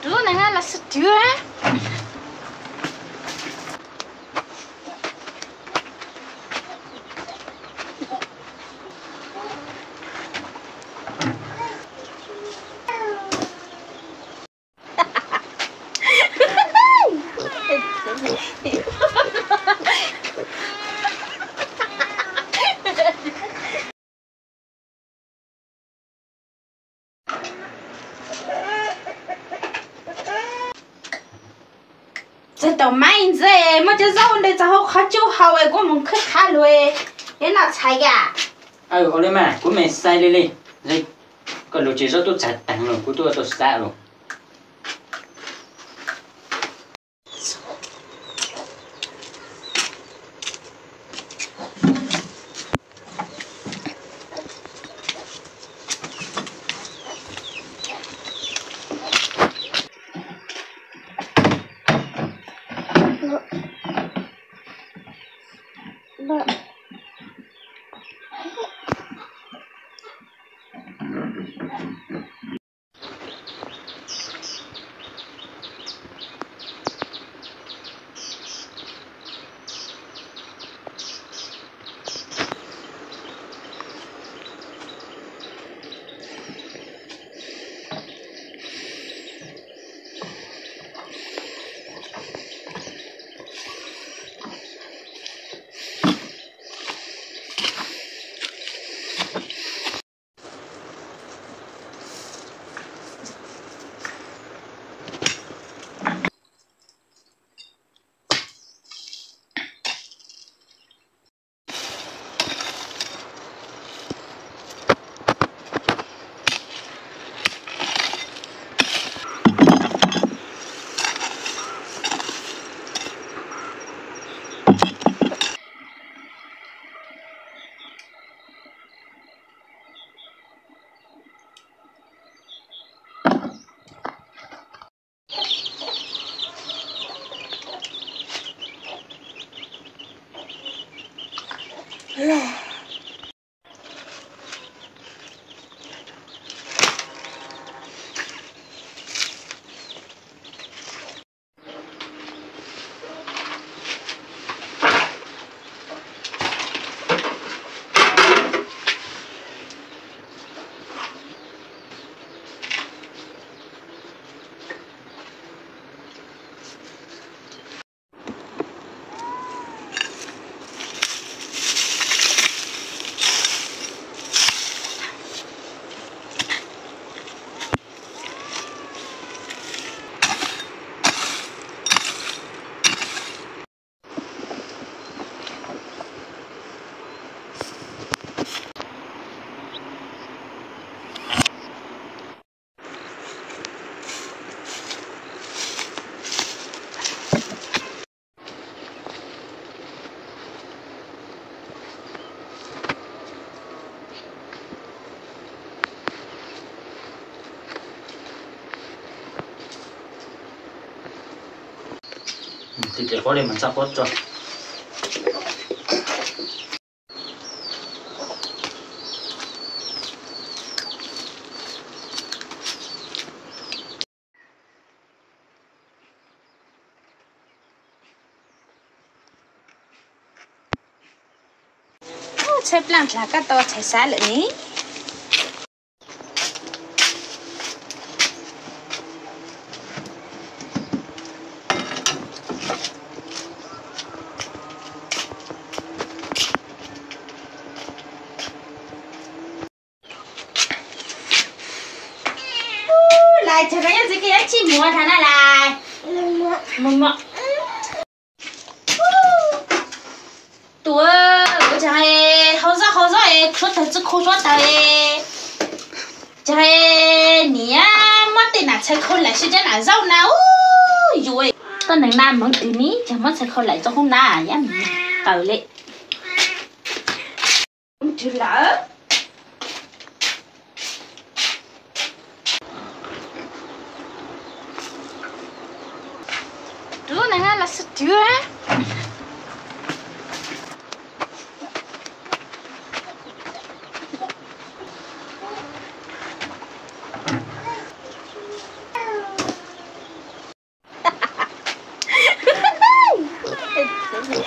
Chú này là sữa chua á.这都买子诶，么就绕的之后喝酒好诶，我们去看了诶，你拿菜呀？哎，我的妈，我没晒了嘞，这个路接着都才等了，我都晒了。thì để có để mình sắp cho xếp làm là các to chạy xa lại ní lại cho cái gì kia chỉ mua thằng này lại mua tuổi我就系好热诶，出头子可抓到诶，就系你啊，冇得拿菜口来，是叫拿肉拿哦哟诶，都能拿蒙住你，就冇菜口来就好拿呀，够嘞，唔住啦。Chú này là sữa chua á. 子。